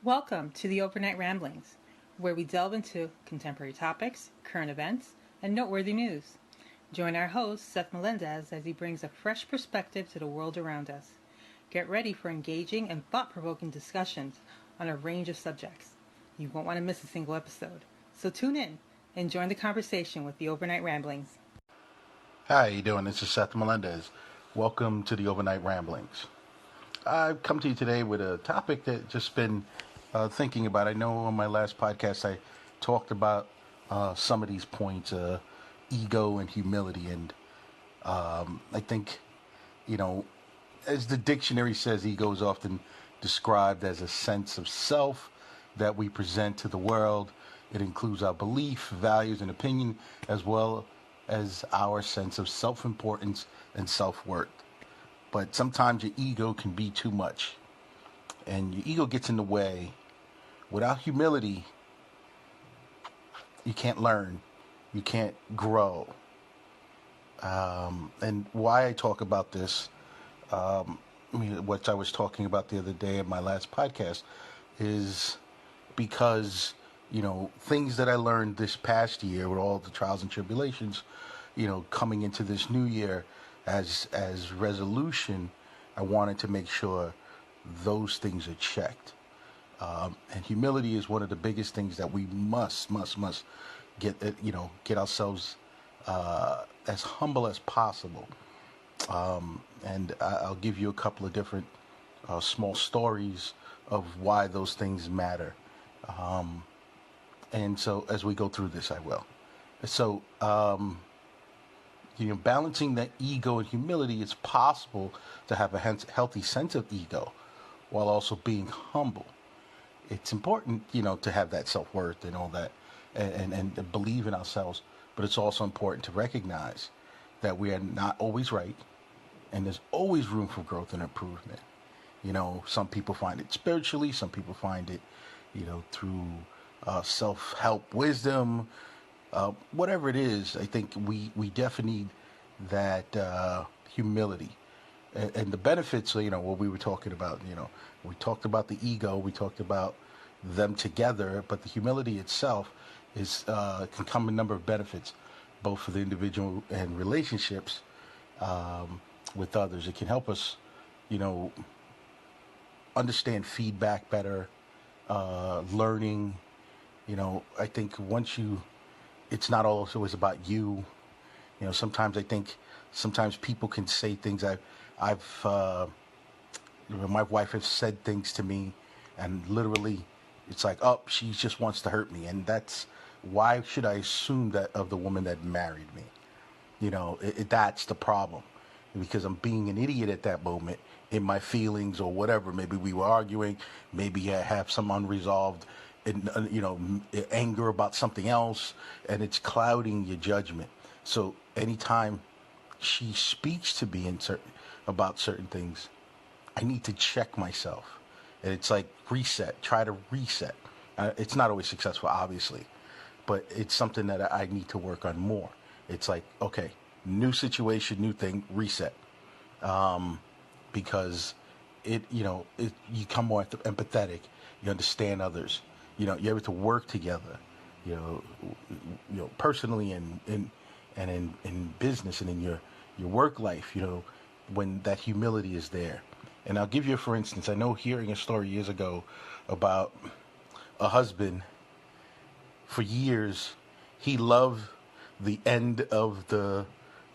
Welcome to the Overnight Ramblings, where we delve into contemporary topics, current events, and noteworthy news. Join our host, Seth Melendez, as he brings a fresh perspective to the world around us. Get ready for engaging and thought-provoking discussions on a range of subjects. You won't want to miss a single episode. So tune in and join the conversation with the Overnight Ramblings. Hi, how you doing? This is Seth Melendez. Welcome to the Overnight Ramblings. I've come to you today with a topic that just been thinking about. I know on my last podcast I talked about some of these points, ego and humility, and I think, as the dictionary says, ego is often described as a sense of self that we present to the world. It includes our belief, values, and opinion, as well as our sense of self-importance and self-worth. But sometimes your ego can be too much, and your ego gets in the way. Without humility, you can't learn, you can't grow. And why I talk about this, what I was talking about the other day in my last podcast, is because, things that I learned this past year with all the trials and tribulations, coming into this new year as resolution, I wanted to make sure those things are checked. And humility is one of the biggest things that we must get ourselves as humble as possible. And I'll give you a couple of different small stories of why those things matter. And so as we go through this, I will. So, balancing that ego and humility, it's possible to have a healthy sense of ego while also being humble. It's important, to have that self-worth and all that and believe in ourselves. But it's also important to recognize that we are not always right, and there's always room for growth and improvement. Some people find it spiritually, some people find it, through self-help wisdom, whatever it is. I think we definitely need that humility. And the benefits, what we were talking about, we talked about the ego, we talked about them together, but the humility itself can come in a number of benefits, both for the individual and relationships with others. It can help us, understand feedback better, learning. I think it's not always about you. Sometimes I think people can say things. My wife has said things to me, and literally, it's like, oh, she just wants to hurt me, and why should I assume that of the woman that married me? That's the problem, because I'm being an idiot at that moment in my feelings or whatever. Maybe we were arguing, maybe I have some unresolved, anger about something else, and it's clouding your judgment. So anytime she speaks to me about certain things, I need to check myself. And it's like try to reset. It's not always successful, obviously, but it's something that I need to work on more. It's like, okay, new situation, new thing, reset. Because you become more empathetic, you understand others, you're able to work together, personally and in business and in your work life, when that humility is there. And I'll give you, for instance, I know hearing a story years ago about a husband. For years, he loved the end of the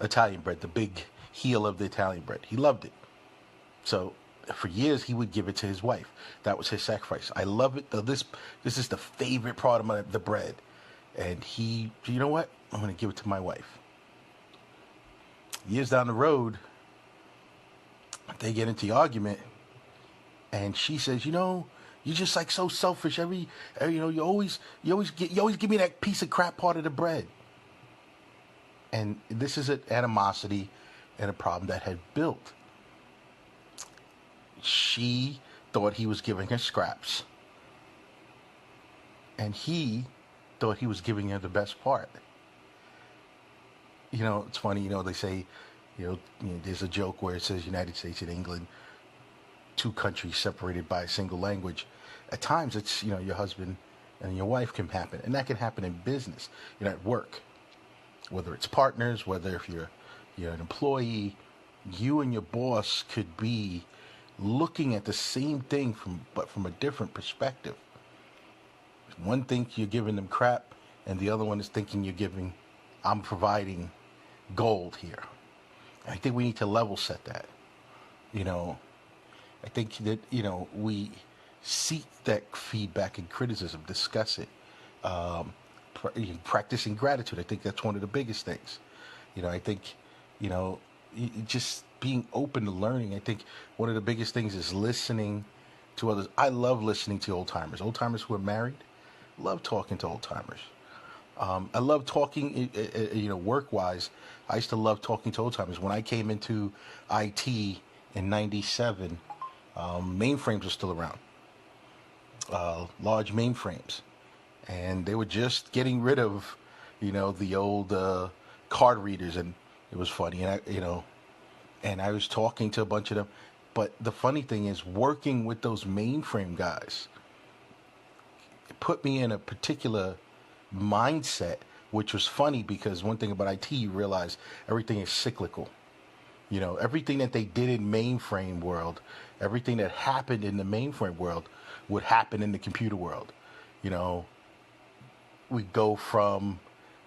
Italian bread, the big heel of the Italian bread. He loved it. So for years, he would give it to his wife. That was his sacrifice. I love it. This is the favorite part of the bread. And you know what? I'm going to give it to my wife. Years down the road, they get into the argument, and she says, you're just like so selfish. You always give me that piece of crap part of the bread. And this is an animosity and a problem that had built. She thought he was giving her scraps, and he thought he was giving her the best part. It's funny, they say, there's a joke where it says United States and England, two countries separated by a single language. at times it's, your husband and your wife can happen, and that can happen in business, at work, whether it's partners, whether if you're an employee, you and your boss could be looking at the same thing from a different perspective. One thinks you're giving them crap, and the other one is thinking I'm providing gold here. I think we need to level set that. I think that, we seek that feedback and criticism, discuss it. Practicing gratitude, I think that's one of the biggest things. I think, just being open to learning. I think one of the biggest things is listening to others. I love listening to old timers who are married. Love talking to old timers. I love talking, work-wise. I used to love talking to old timers. When I came into IT in '97, mainframes were still around, large mainframes, and they were just getting rid of, the old card readers, and it was funny, and I was talking to a bunch of them. But the funny thing is, working with those mainframe guys, it put me in a particular mindset, which was funny because one thing about IT, you realize everything is cyclical. Everything that they did in mainframe world, everything that happened in the mainframe world would happen in the computer world. We go from,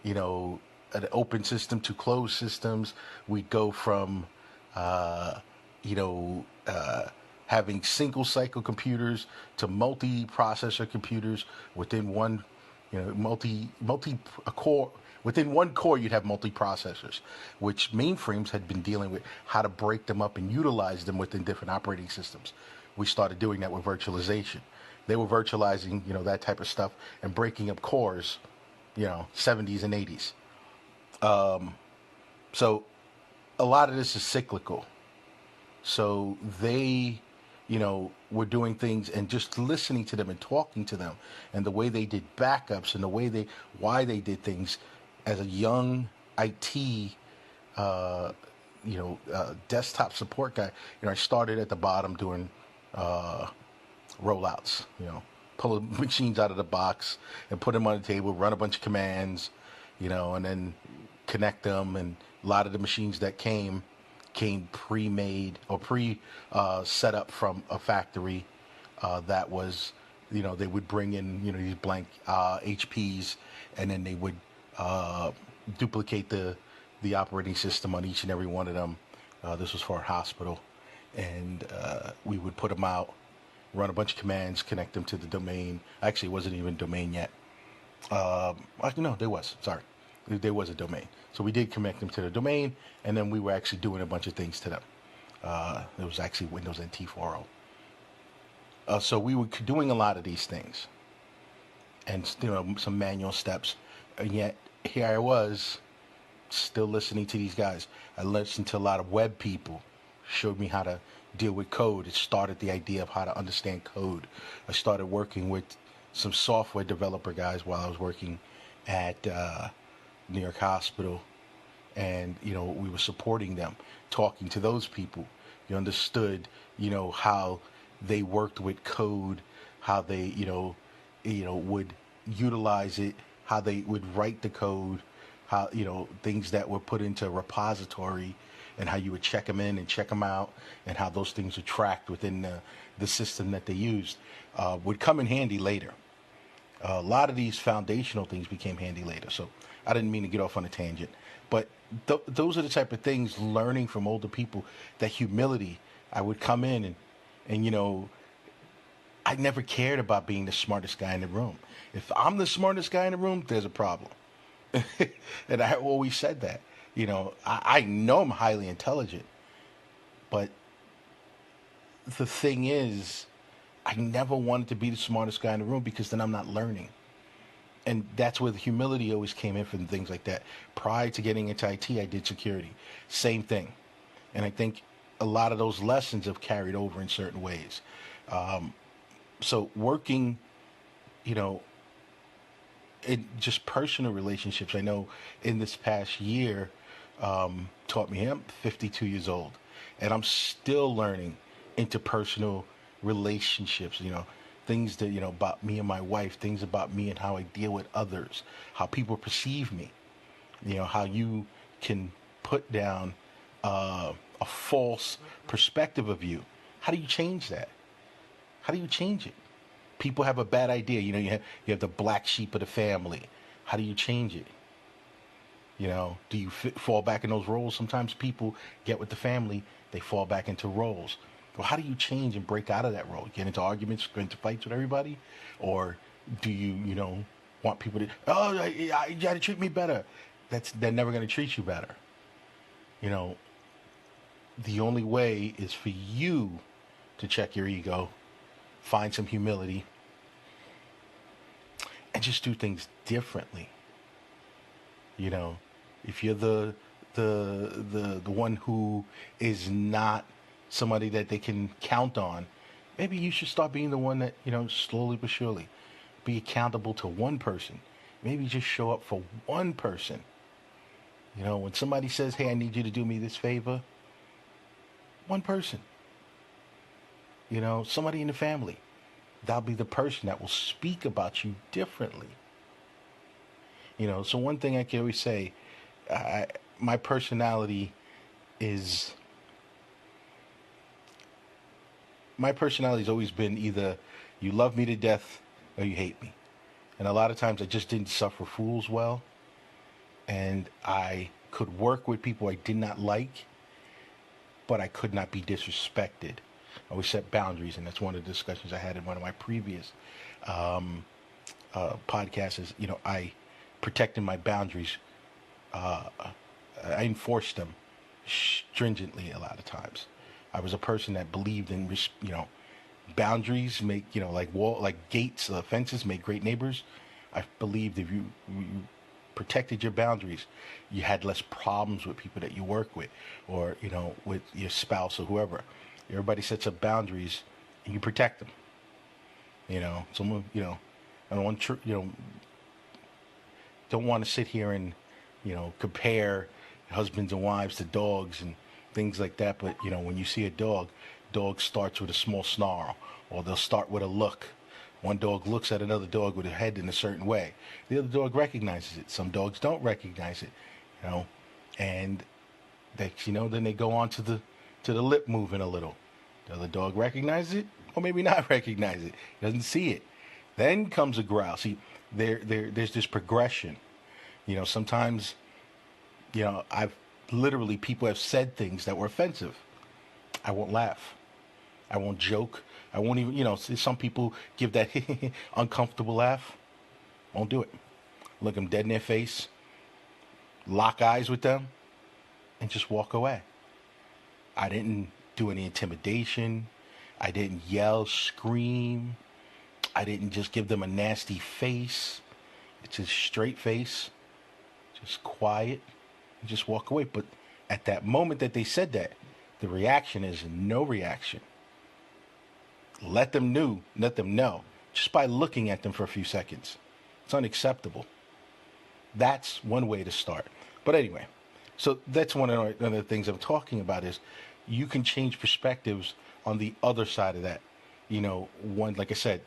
an open system to closed systems. We go from, having single cycle computers to multi-processor computers within one, a core. Within one core, you'd have multi-processors, which mainframes had been dealing with how to break them up and utilize them within different operating systems. We started doing that with virtualization. They were virtualizing, that type of stuff and breaking up cores, 70s and 80s. So a lot of this is cyclical. So they, were doing things, and just listening to them and talking to them and the way they did backups and why they did things. As a young IT, desktop support guy, I started at the bottom doing rollouts, pulling machines out of the box and put them on the table, run a bunch of commands, and then connect them. And a lot of the machines that came pre-made or set up from a factory that was, they would bring in, these blank HPs, and then they would duplicate the operating system on each and every one of them. This was for a hospital, and we would put them out, run a bunch of commands, connect them to the domain. Actually, it wasn't even domain yet. No, there was. Sorry, there was a domain. So we did connect them to the domain, and then we were actually doing a bunch of things to them. It was actually Windows NT 4.0. So we were doing a lot of these things, and some manual steps, and yet here I was, still listening to these guys. I listened to a lot of web people, showed me how to deal with code. It started the idea of how to understand code. I started working with some software developer guys while I was working at New York Hospital, and we were supporting them, talking to those people. You understood, how they worked with code, how they, would utilize it, how they would write the code, how, things that were put into a repository, and how you would check them in and check them out, and how those things are tracked within the system that they used, would come in handy later. A lot of these foundational things became handy later. So I didn't mean to get off on a tangent, but those are the type of things, learning from older people, that humility. I would come in and I never cared about being the smartest guy in the room. If I'm the smartest guy in the room, there's a problem. And I always said that. I know I'm highly intelligent, but the thing is, I never wanted to be the smartest guy in the room, because then I'm not learning. And that's where the humility always came in from things like that. Prior to getting into IT, I did security. Same thing. And I think a lot of those lessons have carried over in certain ways. So working, in just personal relationships, I know in this past year taught me. I'm 52 years old, and I'm still learning interpersonal relationships. things that, about me and my wife, things about me and how I deal with others, how people perceive me, how you can put down a false perspective of you. How do you change that? How do you change it? People have a bad idea. You have the black sheep of the family. How do you change it? Do you fall back in those roles? Sometimes people get with the family, they fall back into roles. Well, how do you change and break out of that role? Get into arguments, get into fights with everybody? Or do you, want people to, you got to treat me better? They're never going to treat you better. The only way is for you to check your ego, find some humility, and just do things differently. If you're the one who is not somebody that they can count on, maybe you should start being the one that, slowly but surely be accountable to one person. Maybe just show up for one person. When somebody says, hey, I need you to do me this favor, one person, somebody in the family, that'll be the person that will speak about you differently. So one thing I can always say, my personality has always been either you love me to death or you hate me. And a lot of times I just didn't suffer fools well. And I could work with people I did not like, but I could not be disrespected. I always set boundaries, and that's one of the discussions I had in one of my previous podcasts is, I protected my boundaries. I enforced them stringently a lot of times. I was a person that believed in, boundaries make, like gates, fences make great neighbors. I believed if you protected your boundaries, you had less problems with people that you work with, or with your spouse or whoever. Everybody sets up boundaries, and you protect them. Someone, I don't want to sit here and compare husbands and wives to dogs and things like that. But when you see a dog starts with a small snarl, or they'll start with a look. One dog looks at another dog with a head in a certain way. The other dog recognizes it. Some dogs don't recognize it, and they, then they go on to the lip moving a little. The other dog recognizes it, or maybe not recognize it. Doesn't see it. Then comes a growl. See, there's this progression. Sometimes, people have said things that were offensive. I won't laugh. I won't joke. I won't even, some people give that uncomfortable laugh. Won't do it. Look them dead in their face, lock eyes with them, and just walk away. I didn't do any intimidation. I didn't yell, scream. I didn't just give them a nasty face. It's a straight face, just quiet, and just walk away. But at that moment that they said that, the reaction is no reaction. Let them know just by looking at them for a few seconds. It's unacceptable. That's one way to start. But anyway, so that's one of the things I'm talking about is you can change perspectives on the other side of that. Like I said,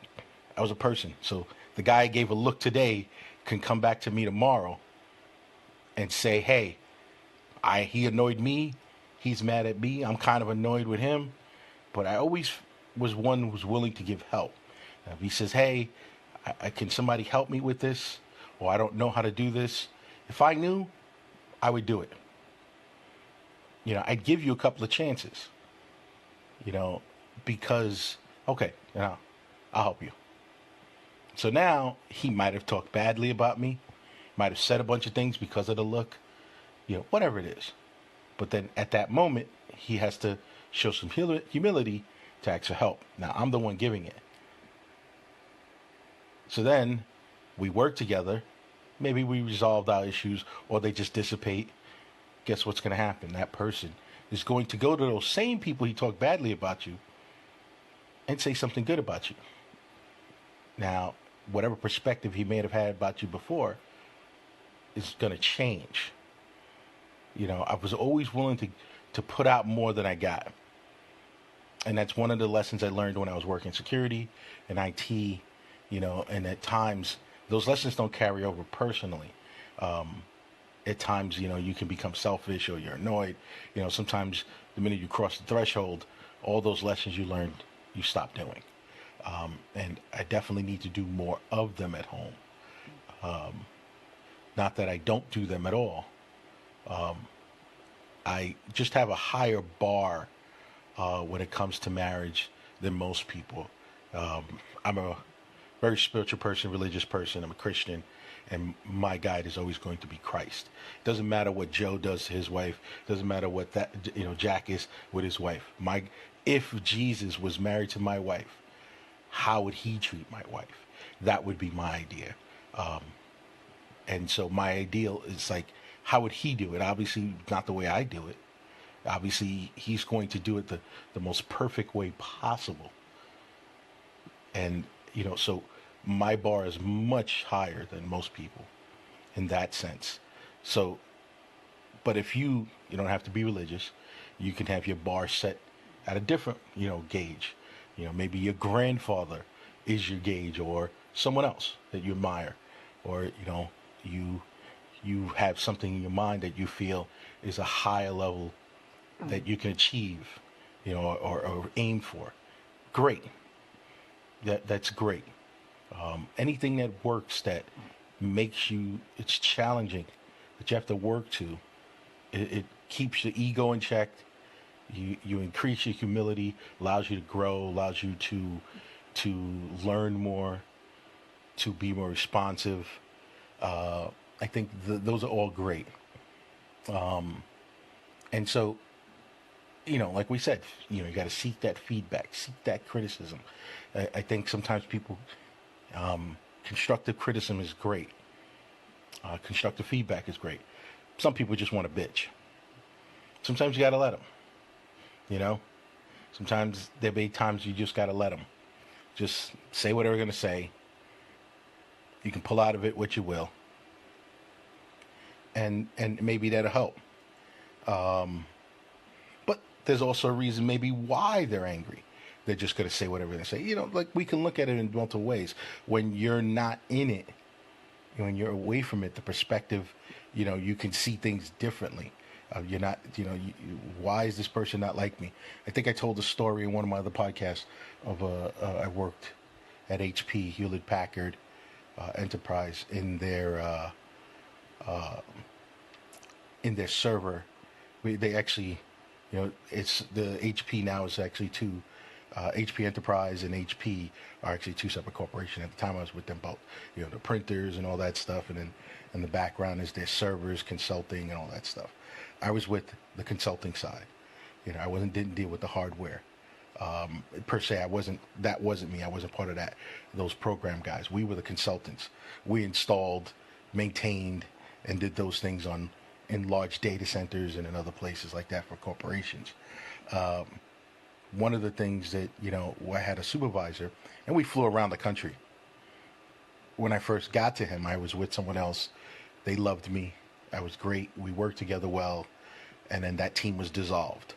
I was a person. So the guy I gave a look today can come back to me tomorrow and say, hey, he annoyed me. He's mad at me. I'm kind of annoyed with him. But I always was one who was willing to give help. Now, if he says, hey, can somebody help me with this? Or I don't know how to do this. If I knew, I would do it. I'd give you a couple of chances. Because, okay, I'll help you. So now he might have talked badly about me, might have said a bunch of things because of the look, whatever it is. But then at that moment, he has to show some humility to ask for help. Now, I'm the one giving it. So then we work together. Maybe we resolved our issues, or they just dissipate. Guess what's going to happen? That person is going to go to those same people he talked badly about you and say something good about you. Now, whatever perspective he may have had about you before is going to change. I was always willing to put out more than I got. And that's one of the lessons I learned when I was working security and IT, and at times those lessons don't carry over personally. At times, you can become selfish or you're annoyed. Sometimes the minute you cross the threshold, all those lessons you learned, you stop doing. And I definitely need to do more of them at home. Not that I don't do them at all. I just have a higher bar when it comes to marriage than most people. I'm a very spiritual person, religious person. I'm a Christian, and my guide is always going to be Christ. It doesn't matter what Joe does to his wife. It doesn't matter what Jack is with his wife. If Jesus was married to my wife, how would he treat my wife? That would be my idea. And so my ideal is like, how would he do it? Obviously, not the way I do it. Obviously, he's going to do it the most perfect way possible. And, so my bar is much higher than most people in that sense. So, but if you don't have to be religious, you can have your bar set at a different, gauge. Maybe your grandfather is your gauge, or someone else that you admire, or, you have something in your mind that you feel is a higher level that you can achieve, or aim for. Great. That's great. Anything that works that makes it's challenging, that you have to work to, it keeps your ego in check. You increase your humility, allows you to grow, allows you to learn more, to be more responsive. I think those are all great. And so, like we said, you got to seek that feedback, seek that criticism. I think sometimes people, constructive criticism is great. Constructive feedback is great. Some people just want to bitch. Sometimes you got to let them, Sometimes there be times you just got to let them. Just say what they're going to say. You can pull out of it what you will. And maybe that'll help. But there's also a reason maybe why they're angry. They're just going to say whatever they say. Like we can look at it in multiple ways. When you're not in it, when you're away from it, the perspective, you can see things differently. You're not, why is this person not like me? I think I told a story in one of my other podcasts of I worked at HP, Hewlett Packard Enterprise in their server. They actually, it's the HP now is actually two. HP Enterprise and HP are actually two separate corporations. At the time I was with them both, the printers and all that stuff, and then in the background is their servers, consulting, and all that stuff. I was with the consulting side. I didn't deal with the hardware. Per se, that wasn't me. I wasn't part of those program guys. We were the consultants. We installed, maintained, and did those things in large data centers and in other places like that for corporations. One of the things that, I had a supervisor, and we flew around the country. When I first got to him, I was with someone else. They loved me. I was great. We worked together well. And then that team was dissolved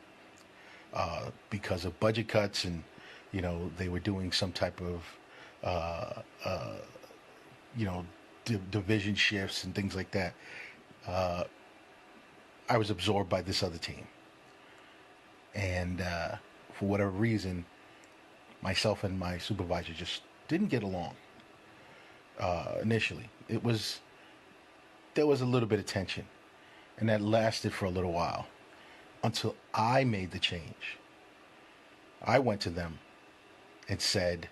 because of budget cuts, and, they were doing some type of, division shifts and things like that. I was absorbed by this other team. And for whatever reason, myself and my supervisor just didn't get along initially. There was a little bit of tension, and that lasted for a little while until I made the change. I went to them and said,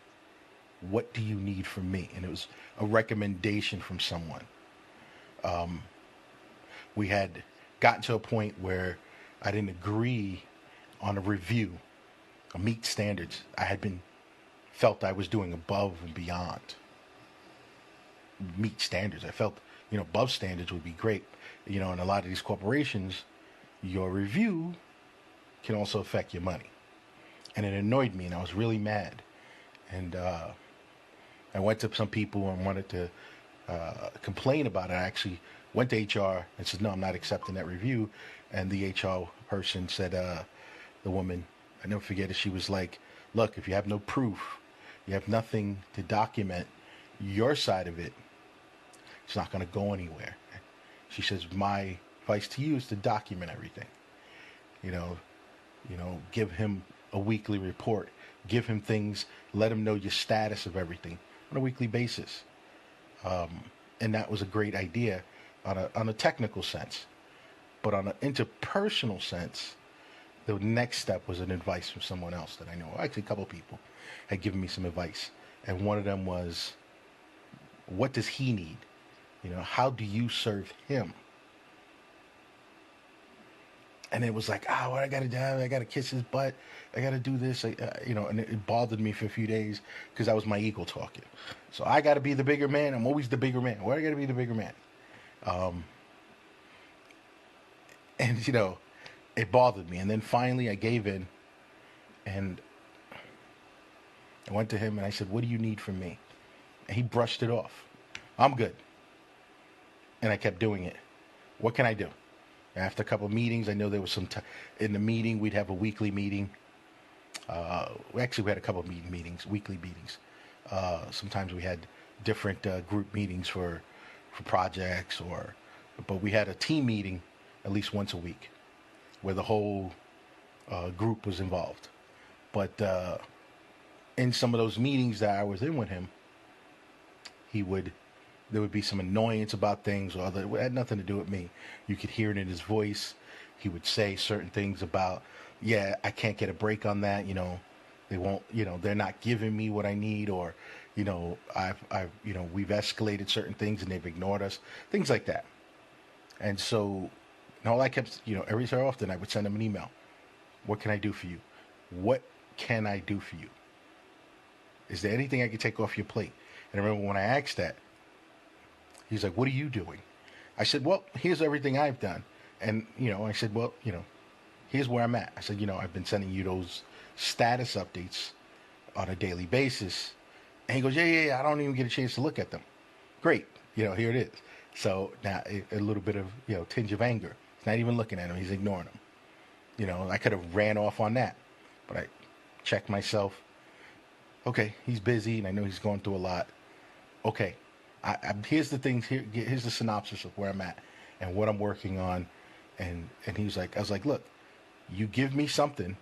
"What do you need from me?" And it was a recommendation from someone. We had gotten to a point where I didn't agree on a review, meet standards. Felt I was doing above and beyond. Meet standards. I felt, above standards would be great. In a lot of these corporations, your review can also affect your money. And it annoyed me, and I was really mad. And I went to some people and wanted to complain about it. I actually went to HR and said, "No, I'm not accepting that review." And the HR person said, the woman, I never forget it. She was like, look, if you have no proof, you have nothing to document your side of it, it's not going to go anywhere. She says, my advice to you is to document everything. You know, give him a weekly report, give him things, let him know your status of everything on a weekly basis. And that was a great idea on a technical sense. But on an interpersonal sense, the next step was an advice from someone else that I know. Actually, a couple of people had given me some advice. And one of them was, what does he need? How do you serve him? And it was like, what I got to do? I got to kiss his butt. I got to do this. And it bothered me for a few days because that was my ego talking. So I got to be the bigger man. I'm always the bigger man. Why do I got to be the bigger man? And, it bothered me. And then finally I gave in and I went to him and I said, what do you need from me? And he brushed it off. I'm good. And I kept doing it. What can I do? After a couple of meetings, I know there was some in the meeting, we'd have a weekly meeting. We had a couple of meetings, weekly meetings. Sometimes we had different group meetings for projects, but we had a team meeting at least once a week where the whole group was involved. But in some of those meetings that I was in with him, there would be some annoyance about things, or it had nothing to do with me. You could hear it in his voice. He would say certain things about, I can't get a break on that. They won't, they're not giving me what I need, or, we've escalated certain things and they've ignored us, things like that. And so, all I kept, every so often I would send him an email. What can I do for you? What can I do for you? Is there anything I can take off your plate? And I remember when I asked that, he's like, what are you doing? I said, well, here's everything I've done. And, I said, well, here's where I'm at. I said, I've been sending you those status updates on a daily basis. And he goes, yeah, I don't even get a chance to look at them. Great. Here it is. So now a little bit of, tinge of anger. He's not even looking at him. He's ignoring him. I could have ran off on that, but I checked myself. Okay, he's busy and I know he's going through a lot. Okay. Here's the things. Here's the synopsis of where I'm at and what I'm working on, and he was like, I was like, look, you give me something,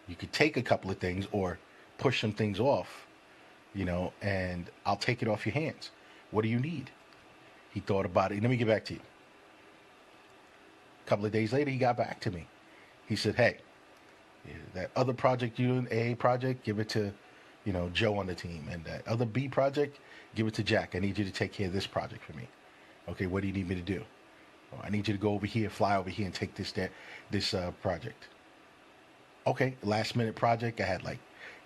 you could take a couple of things or push some things off, and I'll take it off your hands. What do you need? He thought about it. Let me get back to you. A couple of days later, he got back to me. He said, hey, that other project you doing, A project, give it to, Joe on the team, and that other B project, give it to Jack. I need you to take care of this project for me. Okay, what do you need me to do? Oh, I need you to go over here, fly over here, and take this project. Okay, last minute project. I had like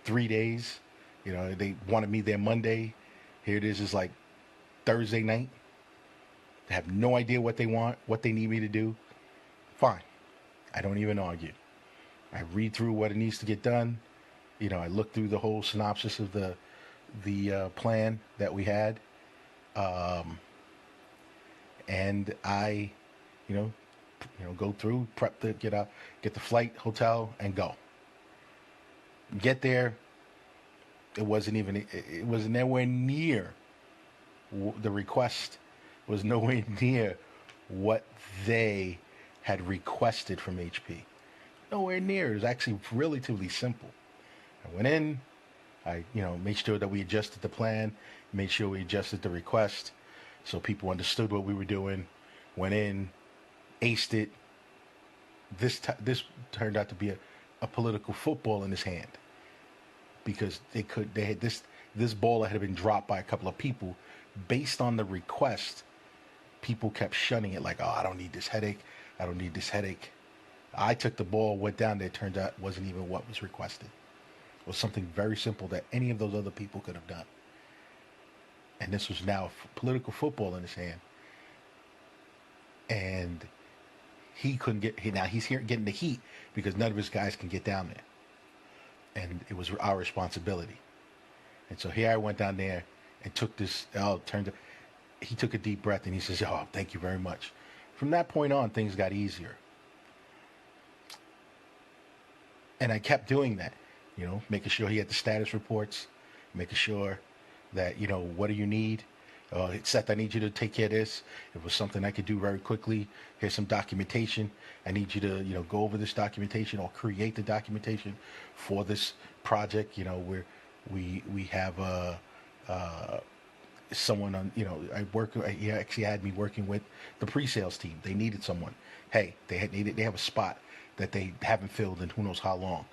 3 days. They wanted me there Monday. Here it is. It's like Thursday night. They have no idea what they want, what they need me to do. Fine. I don't even argue. I read through what it needs to get done. I look through the whole synopsis of the plan that we had, and I, go through, prep to get the flight, hotel, and go. Get there. It was nowhere near the request. Was nowhere near what they had requested from HP. Nowhere near. It was actually relatively simple. I went in. I, made sure that we adjusted the plan, made sure we adjusted the request so people understood what we were doing, went in, aced it. This turned out to be a political football in his hand, because they had this ball that had been dropped by a couple of people based on the request. People kept shunning it like, I don't need this headache. I don't need this headache. I took the ball, went down there, turned out it wasn't even what was requested. It was something very simple that any of those other people could have done. And this was now political football in his hand. And he couldn't he's here getting the heat because none of his guys can get down there. And it was our responsibility. And so here I went down there and took this, he took a deep breath and he says, thank you very much. From that point on, things got easier. And I kept doing that, making sure he had the status reports, making sure that, what do you need? Seth, I need you to take care of this. It was something I could do very quickly. Here's some documentation. I need you to, go over this documentation or create the documentation for this project. Where we have someone on, he actually had me working with the pre-sales team. They needed someone. Hey, they have a spot that they haven't filled in who knows how long.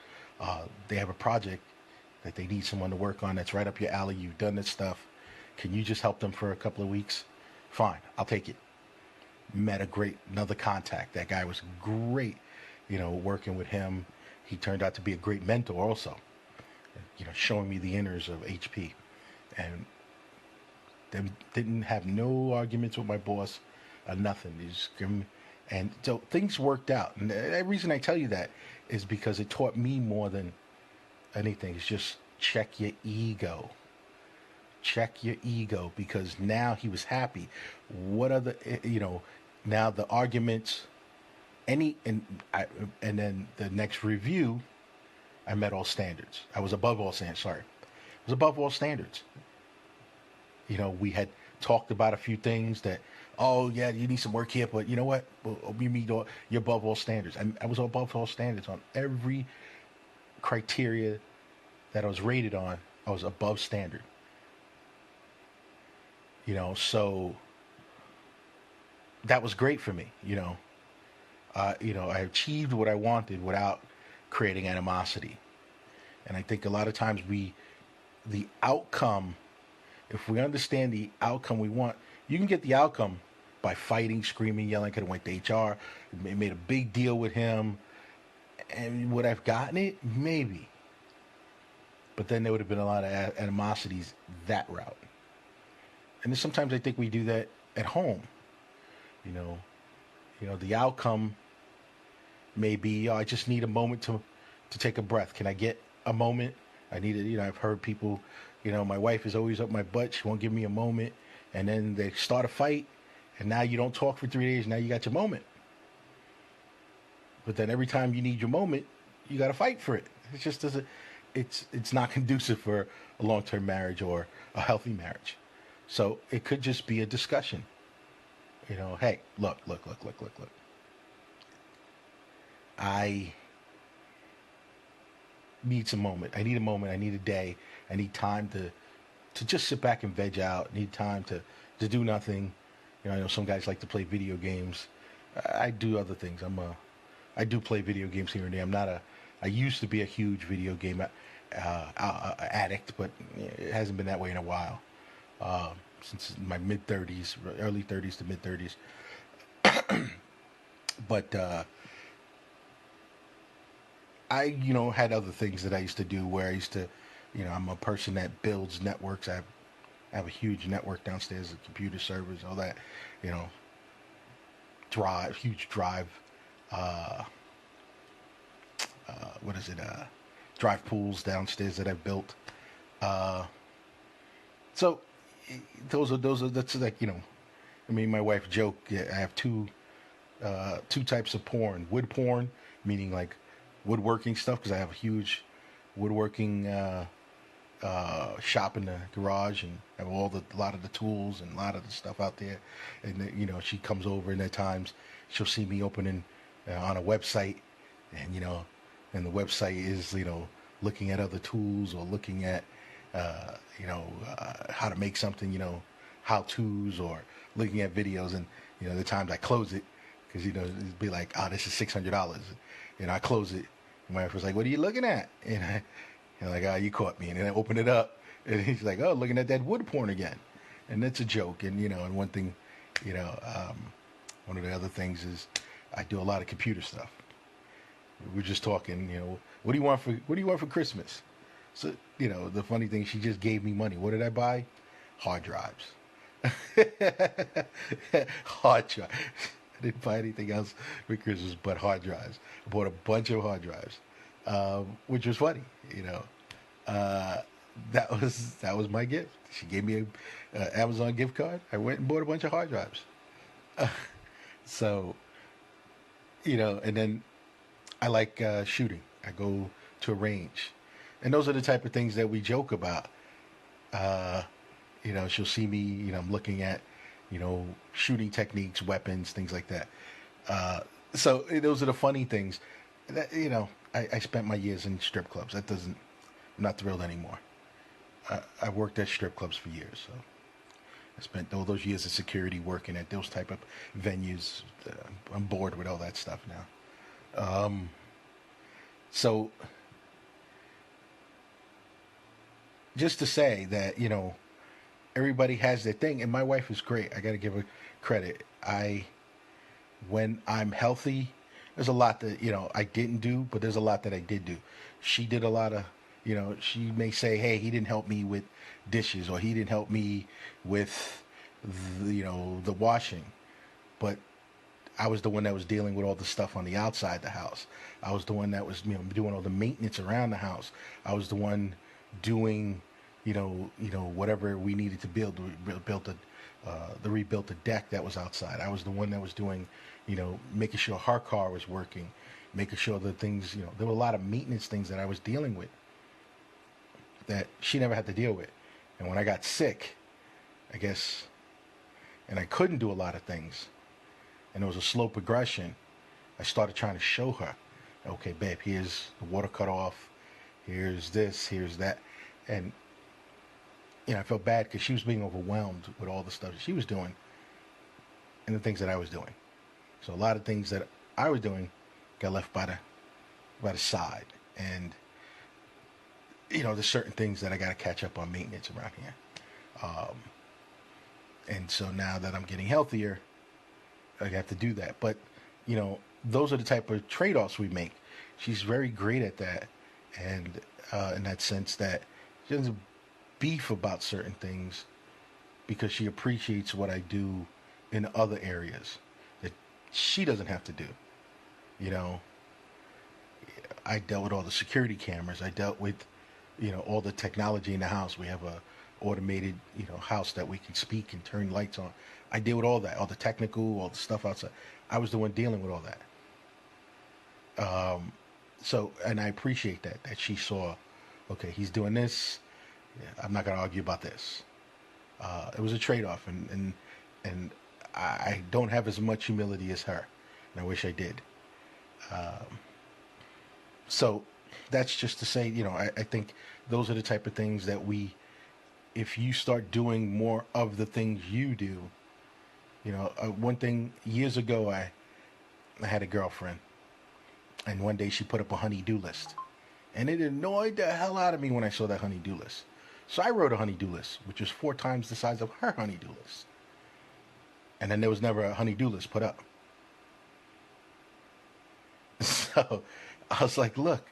They have a project that they need someone to work on that's right up your alley. You've done this stuff. Can you just help them for a couple of weeks? Fine, I'll take it. Met another contact. That guy was great, working with him. He turned out to be a great mentor also, showing me the inners of HP. And didn't have no arguments with my boss, nothing. He just give me, and so things worked out. And the reason I tell you that is because it taught me more than anything. It's just check your ego. Check your ego, because now he was happy. What are the, now the arguments, and then the next review, I met all standards. I was above all standards. Sorry. I was above all standards. We had talked about a few things that, oh yeah, you need some work here, but you know what? You're above all standards. I was above all standards on every criteria that I was rated on. I was above standard. So that was great for me. I achieved what I wanted without creating animosity. And I think a lot of times the outcome, if we understand the outcome we want, you can get the outcome by fighting, screaming, yelling. I could have went to HR, made a big deal with him. And would I've gotten it? Maybe. But then there would have been a lot of animosities that route. And sometimes I think we do that at home. The outcome may be, I just need a moment to take a breath. Can I get a moment? I need it. I've heard people, my wife is always up my butt. She won't give me a moment. And then they start a fight, and now you don't talk for 3 days. Now you got your moment. But then every time you need your moment, you got to fight for it. It just doesn't. It's not conducive for a long-term marriage or a healthy marriage. So it could just be a discussion. Hey, look. I need some moment. I need a moment. I need a day. I need time to just sit back and veg out. I need time to do nothing. I know some guys like to play video games. I do other things. I do play video games here and there. I used to be a huge video game addict, but it hasn't been that way in a while. Since my mid-30s, early 30s to mid-30s. But I, had other things that I used to do where I used to, I'm a person that builds networks. I have a huge network downstairs, the computer servers, all that, huge drive, drive pools downstairs that I've built. So that's like, my wife joke, I have two types of porn. Wood porn, meaning like woodworking stuff, because I have a huge woodworking shop in the garage, and have a lot of the tools and a lot of the stuff out there. And she comes over, and at times she'll see me opening on a website, and and the website is looking at other tools or looking at how to make something, how-tos, or looking at videos. And the times I close it, because it'd be like, this is $600, and I close it. And my wife was like, what are you looking at? And I'm like, you caught me. And then I open it up, and he's like, looking at that wood porn again. And that's a joke. And and one thing, one of the other things is I do a lot of computer stuff. We're just talking, what do you want for Christmas? So, the funny thing, she just gave me money. What did I buy? Hard drives. Hard drives. I didn't buy anything else for Christmas but hard drives. I bought a bunch of hard drives, which was funny. That was my gift. She gave me a Amazon gift card. I went and bought a bunch of hard drives. So, and then I like shooting. I go to a range. And those are the type of things that we joke about. She'll see me, I'm looking at, shooting techniques, weapons, things like that. So those are the funny things. That, I spent my years in strip clubs. I'm not thrilled anymore. I worked at strip clubs for years, so I spent all those years of security working at those type of venues. I'm bored with all that stuff now. So just to say that, everybody has their thing, and my wife is great. I got to give her credit. When I'm healthy, there's a lot that, I didn't do, but there's a lot that I did do. She did a lot of, she may say, hey, he didn't help me with dishes, or he didn't help me with, the washing. But I was the one that was dealing with all the stuff on the outside the house. I was the one that was, doing all the maintenance around the house. I was the one doing, whatever we needed to build. We rebuilt the deck that was outside. I was the one that was doing, making sure her car was working, making sure that things, there were a lot of maintenance things that I was dealing with that she never had to deal with. And when I got sick, I guess, and I couldn't do a lot of things, and it was a slow progression, I started trying to show her, okay, babe, here's the water cut off, here's this, here's that. And, I felt bad because she was being overwhelmed with all the stuff that she was doing and the things that I was doing. So a lot of things that I was doing got left by the side. And, there's certain things that I got to catch up on maintenance around here. And so now that I'm getting healthier, I have to do that. But, those are the type of trade-offs we make. She's very great at that. And in that sense that she doesn't beef about certain things because she appreciates what I do in other areas that she doesn't have to do. I dealt with all the security cameras. I dealt with, all the technology in the house. We have a automated, house that we can speak and turn lights on. I deal with all that, all the technical, all the stuff outside. I was the one dealing with all that. And I appreciate that she saw, okay, he's doing this. Yeah, I'm not going to argue about this. It was a trade-off, and I don't have as much humility as her, and I wish I did. So that's just to say, I think those are the type of things that if you start doing more of the things you do, one thing years ago, I had a girlfriend, and one day she put up a honey-do list, and it annoyed the hell out of me when I saw that honey-do list. So I wrote a honey-do list, which was 4 times the size of her honey-do list. And then there was never a honey-do list put up. So I was like, look,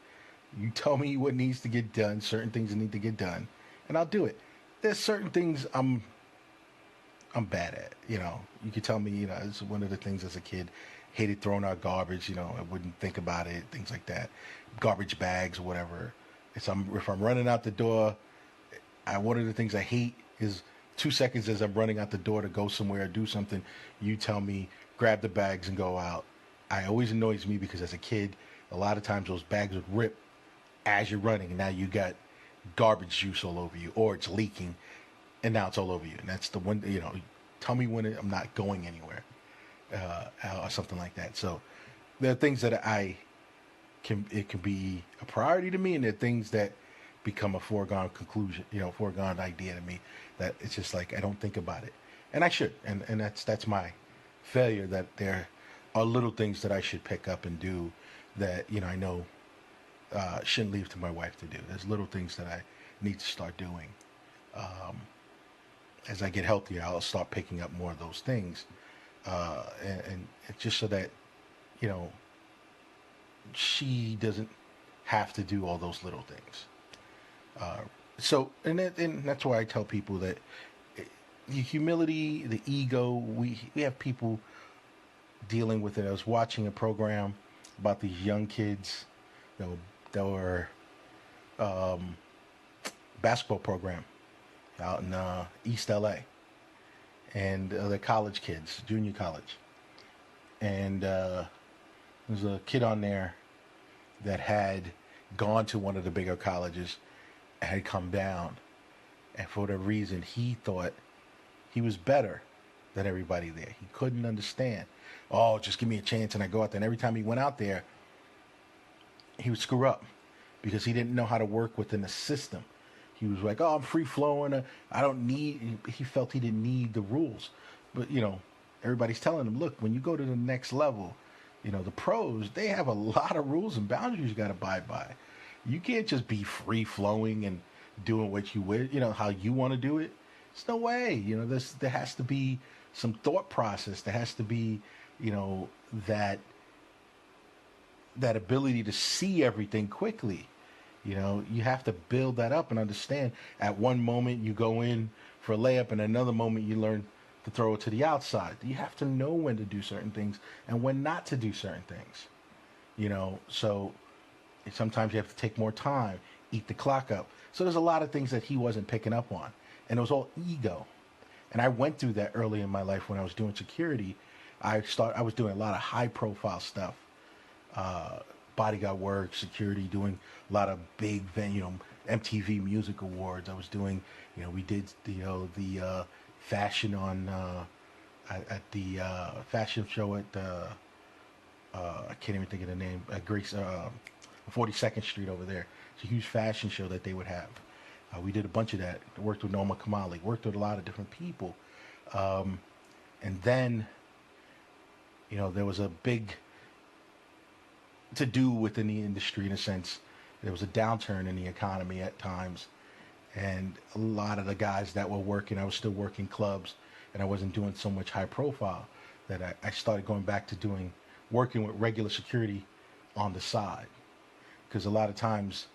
you tell me what needs to get done, certain things that need to get done, and I'll do it. There's certain things I'm bad at, You could tell me, it's one of the things as a kid, hated throwing out garbage, I wouldn't think about it, things like that. Garbage bags or whatever. If I'm running out the door, one of the things I hate is 2 seconds as I'm running out the door to go somewhere or do something, you tell me, grab the bags and go out. It always annoys me because as a kid, a lot of times those bags would rip as you're running, and now you got garbage juice all over you, or it's leaking, and now it's all over you. And that's the one, tell me when I'm not going anywhere, or something like that. So there are things that it can be a priority to me, and there are things that become a foregone conclusion, foregone idea to me, that it's just like I don't think about it, and I should, and that's my failure, that there are little things that I should pick up and do that I know shouldn't leave to my wife to do. There's little things that I need to start doing. As I get healthier, I'll start picking up more of those things, and just so that she doesn't have to do all those little things. And that's why I tell people that the humility, the ego, we have people dealing with it. I was watching a program about these young kids that were basketball program out in East LA, and they're college kids, junior college, and there's a kid on there that had gone to one of the bigger colleges, and had come down. And for whatever reason, he thought he was better than everybody there. He couldn't understand. Oh, just give me a chance and I go out there. And every time he went out there, he would screw up because he didn't know how to work within the system. He was like, oh, I'm free flowing. I don't need, he felt he didn't need the rules. But, everybody's telling him, look, when you go to the next level, the pros, they have a lot of rules and boundaries you got to abide by. You can't just be free flowing and doing what you wish, how you want to do it. There's no way. There has to be some thought process. There has to be, that ability to see everything quickly. You have to build that up and understand. At one moment you go in for a layup, and another moment you learn to throw it to the outside. You have to know when to do certain things and when not to do certain things. So sometimes you have to take more time, eat the clock up. So there's a lot of things that he wasn't picking up on, and it was all ego. And I went through that early in my life when I was doing security. I was doing a lot of high profile stuff. Bodyguard work, security, doing a lot of big venue, MTV Music Awards. I was doing, we did the fashion on at the fashion show at I can't even think of the name, at Grace 42nd Street over there. It's a huge fashion show that they would have. We did a bunch of that. Worked with Norma Kamali. Worked with a lot of different people, and then there was a big to do within the industry in a sense. There was a downturn in the economy at times, and a lot of the guys that were working, I was still working clubs, and I wasn't doing so much high profile, that I started going back to working with regular security on the side. Because a lot of times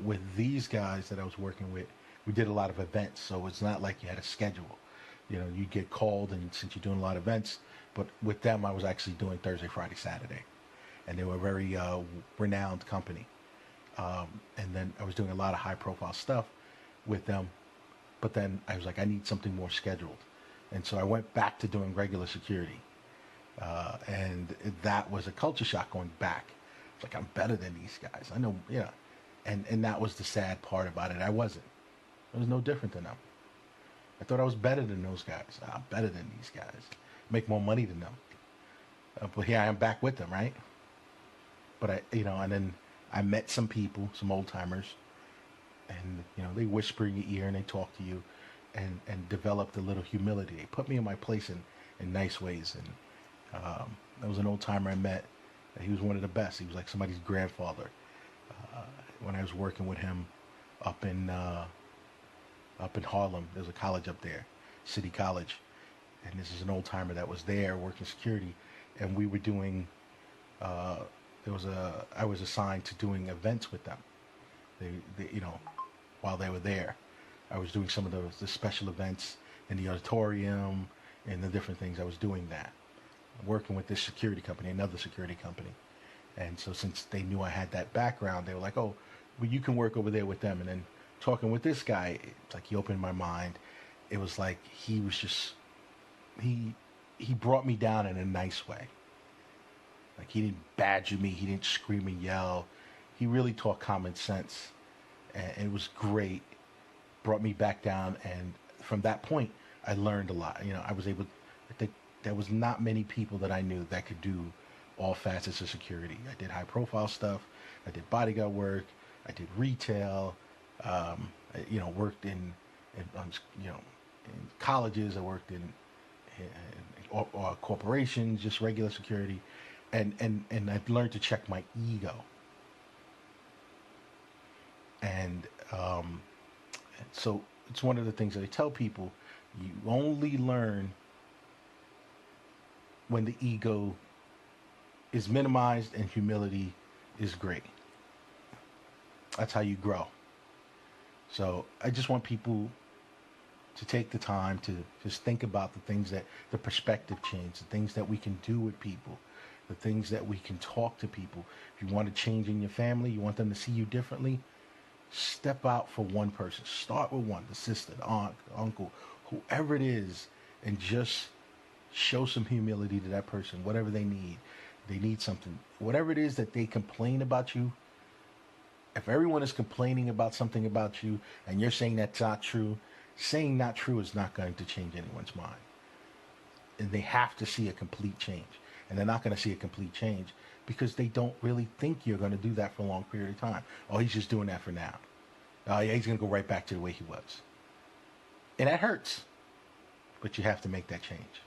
with these guys that I was working with, we did a lot of events, so it's not like you had a schedule. You get called, and since you're doing a lot of events, but with them I was actually doing Thursday, Friday, Saturday. And they were a very renowned company. And then I was doing a lot of high-profile stuff with them. But then I was like, I need something more scheduled. And so I went back to doing regular security. And that was a culture shock going back. It's like, I'm better than these guys. I know, And that was the sad part about it. I wasn't. I was no different than them. I thought I was better than those guys. I'm better than these guys. Make more money than them. But here I am back with them, right? But and then I met some people, some old timers, and they whisper in your ear and they talk to you, and developed a little humility. They put me in my place in nice ways. And there was an old timer I met. He was one of the best. He was like somebody's grandfather. When I was working with him up in Harlem, there's a college up there, City College, and this is an old timer that was there working security, and we were doing. I was assigned to doing events with them. They while they were there, I was doing some of the special events in the auditorium and the different things. I was doing that, working with this security company, another security company. And so since they knew I had that background, they were like, oh, well, you can work over there with them. And then talking with this guy, it's like he opened my mind. It was like he was just, he brought me down in a nice way. Like he didn't badger me. He didn't scream and yell. He really taught common sense. And it was great. Brought me back down. And from that point, I learned a lot. I was able, I think there was not many people that I knew that could do all facets of security. I did high profile stuff. I did bodyguard work. I did retail. Worked in colleges. I worked in corporations, just regular security. And I've learned to check my ego. And so it's one of the things that I tell people, you only learn when the ego is minimized and humility is great. That's how you grow. So I just want people to take the time to just think about the things the perspective change, the things that we can do with people, the things that we can talk to people. If you want to change in your family, you want them to see you differently, step out for one person. Start with one, the sister, the aunt, the uncle, whoever it is, and just show some humility to that person, whatever they need. They need something. Whatever it is that they complain about you, If everyone is complaining about something about you and you're saying that's not true, saying not true is not going to change anyone's mind. And they have to see a complete change. And they're not going to see a complete change because they don't really think you're going to do that for a long period of time. Oh, he's just doing that for now. Oh, yeah, he's going to go right back to the way he was. And that hurts. But you have to make that change.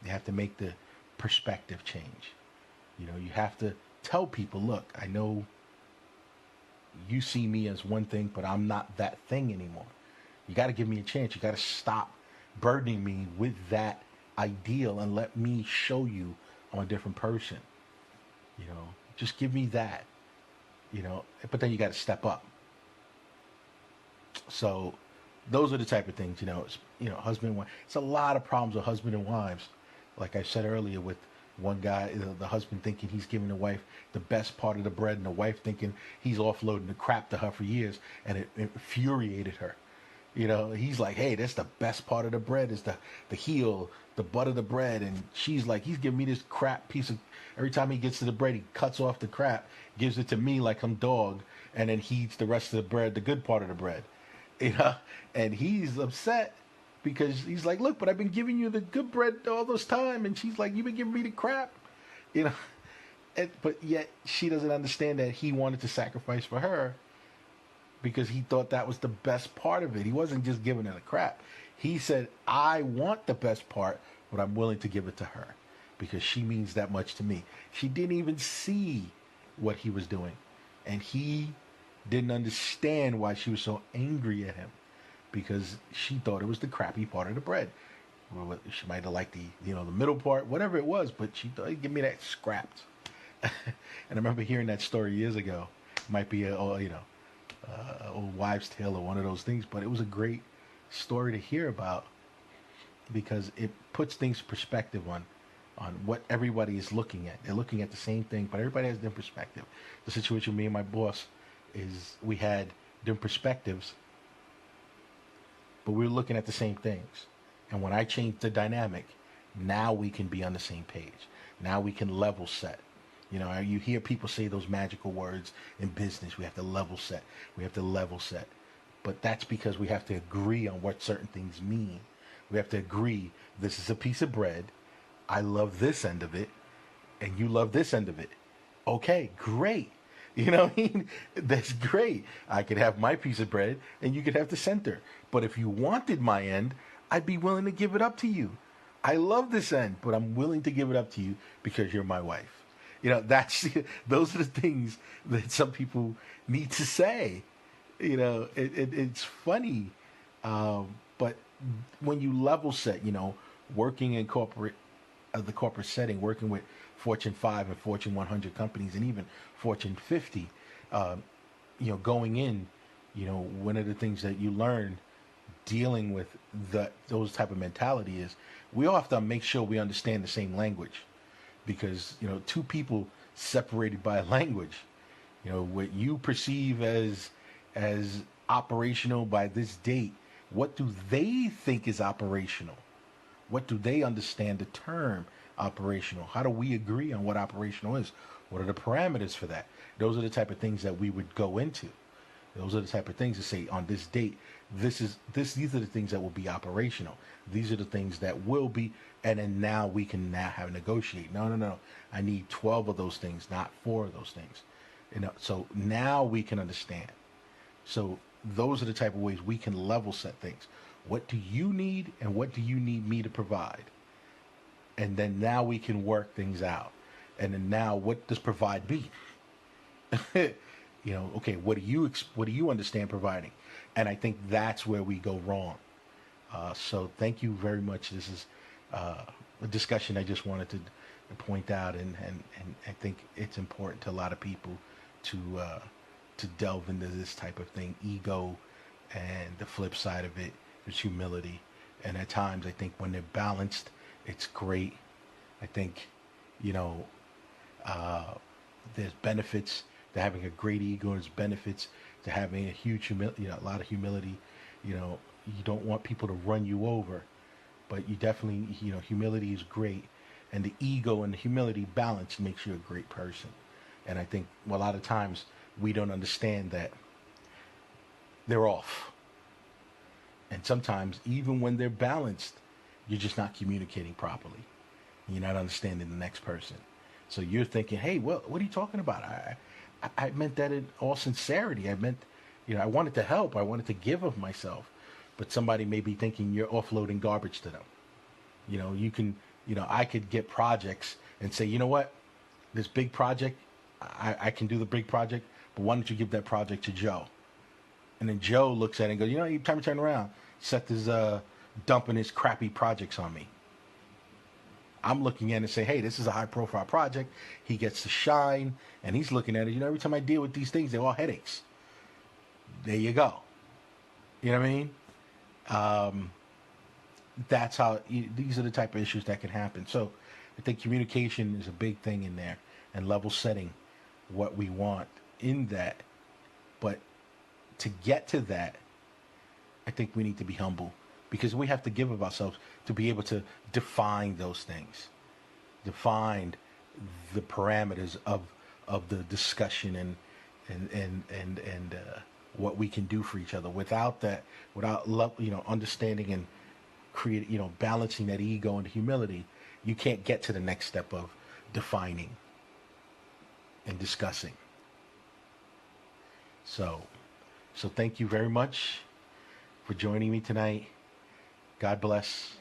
You have to make the perspective change. You know, you have to tell people, look, I know you see me as one thing, but I'm not that thing anymore. You got to give me a chance. You got to stop burdening me with that ideal and let me show you I'm a different person. You know, just give me that. You know, but then you got to step up. So those are the type of things, husband and wife. It's a lot of problems with husband and wives. Like I said earlier, with one guy, the husband thinking he's giving the wife the best part of the bread, and the wife thinking he's offloading the crap to her for years, and it infuriated her. You know, he's like, hey, that's the best part of the bread is the heel, the butt of the bread. And she's like, he's giving me this crap piece of, every time he gets to the bread, he cuts off the crap, gives it to me like I'm dog, and then he eats the rest of the bread, the good part of the bread. You know, and he's upset because he's like, look, but I've been giving you the good bread all this time. And she's like, you've been giving me the crap, you know. But yet she doesn't understand that he wanted to sacrifice for her because he thought that was the best part of it. He wasn't just giving her the crap. He said, I want the best part, but I'm willing to give it to her because she means that much to me. She didn't even see what he was doing. And he didn't understand why she was so angry at him because she thought it was the crappy part of the bread. Well, she might have liked the middle part, whatever it was, but she thought, give me that scrapped. And I remember hearing that story years ago. It might be a old wives' tale or one of those things, but it was a great story to hear about because it puts things in perspective on what everybody is looking at. They're looking at the same thing, but everybody has different perspective. The situation with me and my boss is we had different perspectives, but we were looking at the same things. And when I changed the dynamic, now we can be on the same page. Now we can level set. You know, you hear people say those magical words in business. We have to level set. We have to level set. But that's because we have to agree on what certain things mean. We have to agree, this is a piece of bread. I love this end of it, and you love this end of it. Okay, great. You know what I mean? That's great. I could have my piece of bread, and you could have the center. But if you wanted my end, I'd be willing to give it up to you. I love this end, but I'm willing to give it up to you because you're my wife. You know, those are the things that some people need to say. You know, it's funny, but when you level set, working in the corporate setting, working with Fortune 5 and Fortune 100 companies, and even Fortune 50, going in, one of the things that you learn dealing with those type of mentality is we all have to make sure we understand the same language, because two people separated by a language, what you perceive as operational by this date, what do they think is operational? What do they understand the term operational? How do we agree on what operational is? What are the parameters for that? Those are the type of things that we would go into. Those are the type of things to say on this date, these are the things that will be operational. These are the things that will be, and then now we can negotiate. No. I need 12 of those things, not 4 of those things. So now we can understand. So those are the type of ways we can level set things. What do you need and what do you need me to provide? And then now we can work things out. And then now what does provide mean? Okay, what do you understand providing? And I think that's where we go wrong. So thank you very much. This is a discussion I just wanted to point out, and I think it's important to a lot of people to delve into this type of thing. Ego, and the flip side of it is humility. And at times, I think when they're balanced, it's great. I think, there's benefits to having a great ego. There's benefits to having a huge a lot of humility. You don't want people to run you over, but you definitely, humility is great, and the ego and the humility balance makes you a great person. And I think a lot of times we don't understand that they're off. And sometimes, even when they're balanced, you're just not communicating properly. You're not understanding the next person. So you're thinking, hey, well, what are you talking about? I meant that in all sincerity. I meant, I wanted to help. I wanted to give of myself. But somebody may be thinking you're offloading garbage to them. I could get projects and say, you know what, this big project, I can do the big project, but why don't you give that project to Joe? And then Joe looks at it and goes, every time you turn around, Seth is dumping his crappy projects on me. I'm looking at it and say, hey, this is a high-profile project. He gets to shine, and he's looking at it. Every time I deal with these things, they're all headaches. There you go. You know what I mean? That's how these are the type of issues that can happen. So I think communication is a big thing in there, and level setting what we want in that. But to get to that, I think we need to be humble, because we have to give of ourselves to be able to define those things, define the parameters of the discussion and what we can do for each other. Without that, without understanding and create, balancing that ego and humility, you can't get to the next step of defining and discussing. So thank you very much for joining me tonight. God bless.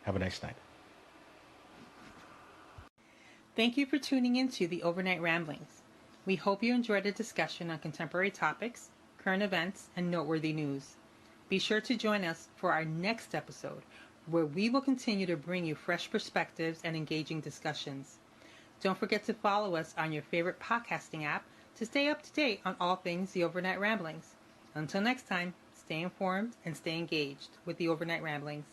Have a nice night. Thank you for tuning into the Overnight Ramblings. We hope you enjoyed the discussion on contemporary topics, current events, and noteworthy news. Be sure to join us for our next episode, where we will continue to bring you fresh perspectives and engaging discussions. Don't forget to follow us on your favorite podcasting app to stay up to date on all things the Overnight Ramblings. Until next time, stay informed and stay engaged with the Overnight Ramblings.